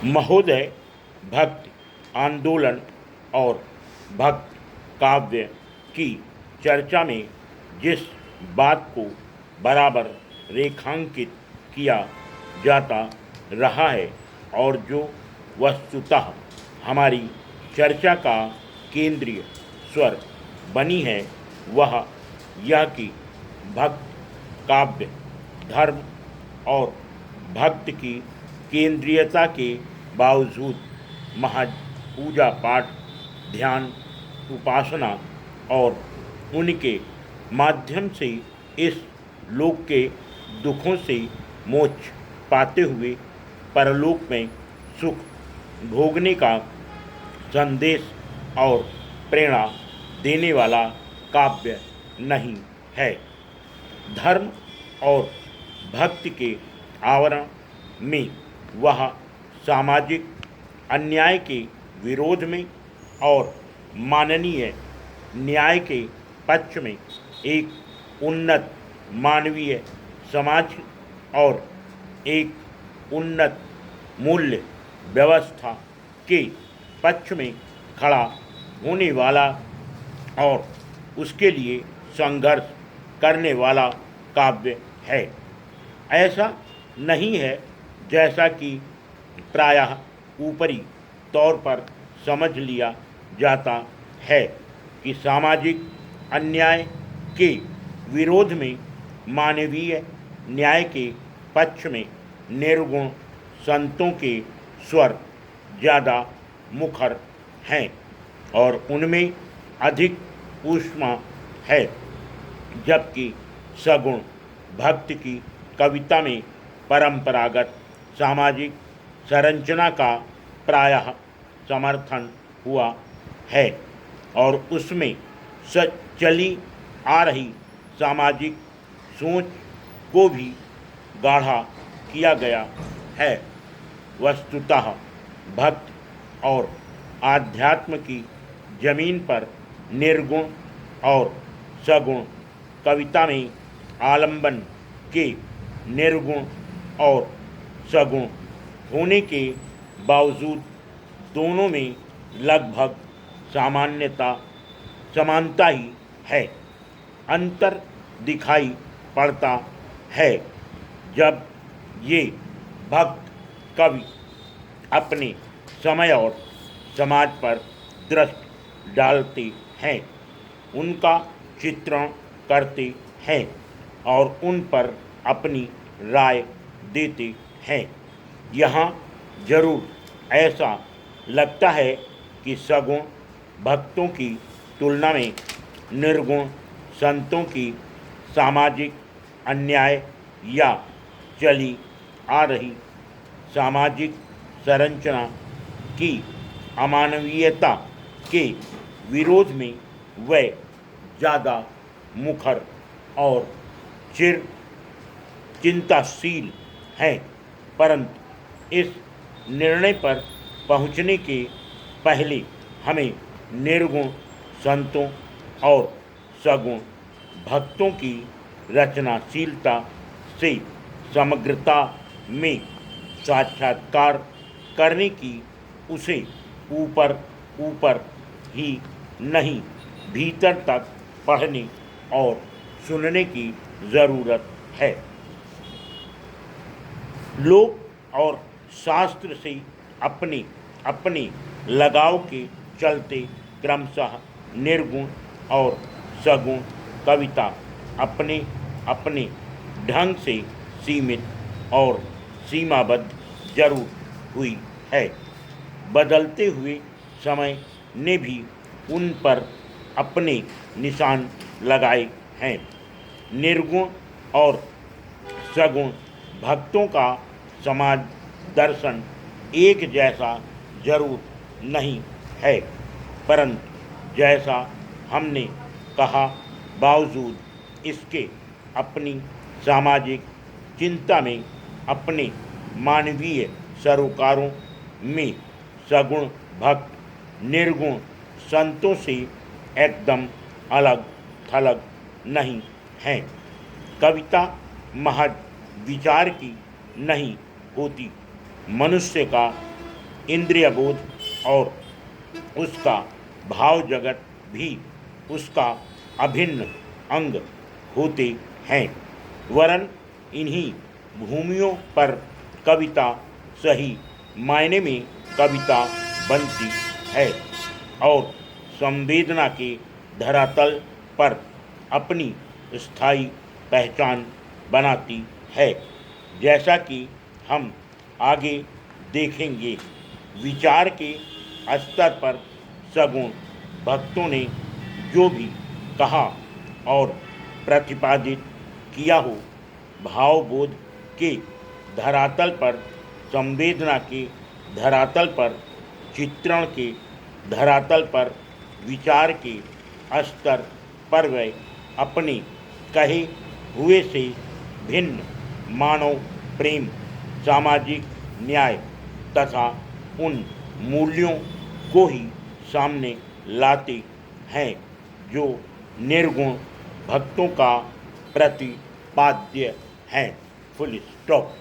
महोदय भक्ति आंदोलन और भक्त काव्य की चर्चा में जिस बात को बराबर रेखांकित किया जाता रहा है और जो वस्तुतः हमारी चर्चा का केंद्रीय स्वर बनी है वह यह कि भक्त काव्य धर्म और भक्त की केंद्रीयता के बावजूद महज पूजा पाठ ध्यान उपासना और उनके माध्यम से इस लोक के दुखों से मोक्ष पाते हुए परलोक में सुख भोगने का संदेश और प्रेरणा देने वाला काव्य नहीं है। धर्म और भक्ति के आवरण में वह सामाजिक अन्याय के विरोध में और माननीय न्याय के पक्ष में एक उन्नत मानवीय समाज और एक उन्नत मूल्य व्यवस्था के पक्ष में खड़ा होने वाला और उसके लिए संघर्ष करने वाला काव्य है। ऐसा नहीं है जैसा कि प्रायः ऊपरी तौर पर समझ लिया जाता है कि सामाजिक अन्याय के विरोध में मानवीय न्याय के पक्ष में निर्गुण संतों के स्वर ज़्यादा मुखर हैं और उनमें अधिक ऊष्मा है, जबकि सगुण भक्त की कविता में परंपरागत सामाजिक संरचना का प्रायः समर्थन हुआ है और उसमें चली आ रही सामाजिक सोच को भी गाढ़ा किया गया है। वस्तुतः भक्त और आध्यात्म की जमीन पर निर्गुण और सगुण कविता में आलंबन के निर्गुण और सगुण होने के बावजूद दोनों में लगभग समानता ही है। अंतर दिखाई पड़ता है जब ये भक्त कवि अपने समय और समाज पर दृष्टि डालते हैं, उनका चित्रण करते हैं और उन पर अपनी राय देते हैं। यहाँ जरूर ऐसा लगता है कि सगुण भक्तों की तुलना में निर्गुण संतों की सामाजिक अन्याय या चली आ रही सामाजिक संरचना की अमानवीयता के विरोध में वे ज़्यादा मुखर और चिंताशील हैं। परंतु इस निर्णय पर पहुँचने के पहले हमें निर्गुण संतों और सगुण भक्तों की रचनाशीलता से समग्रता में साक्षात्कार करने की उसे ऊपर ही नहीं भीतर तक पढ़ने और सुनने की ज़रूरत है। लोक और शास्त्र से अपने लगाव के चलते क्रमशः निर्गुण और सगुण कविता अपने अपने ढंग से सीमित और सीमाबद्ध जरूर हुई है। बदलते हुए समय ने भी उन पर अपने निशान लगाए हैं। निर्गुण और सगुण भक्तों का समाज दर्शन एक जैसा जरूर नहीं है, परंतु जैसा हमने कहा बावजूद इसके अपनी सामाजिक चिंता में अपने मानवीय सरोकारों में सगुण भक्त निर्गुण संतों से एकदम अलग थलग नहीं हैं। कविता महज विचार की नहीं होती, मनुष्य का इंद्रिय बोध और उसका भाव जगत भी उसका अभिन्न अंग होते हैं। वरन इन्हीं भूमियों पर कविता सही मायने में कविता बनती है और संवेदना के धरातल पर अपनी स्थायी पहचान बनाती है। जैसा कि हम आगे देखेंगे, विचार के स्तर पर सगुण भक्तों ने जो भी कहा और प्रतिपादित किया हो, भावबोध के धरातल पर, संवेदना के धरातल पर, चित्रण के धरातल पर, विचार के स्तर पर वे अपने कहे हुए से भिन्न मानव प्रेम, सामाजिक न्याय तथा उन मूल्यों को ही सामने लाते हैं जो निर्गुण भक्तों का प्रतिपाद्य हैं। Full stop.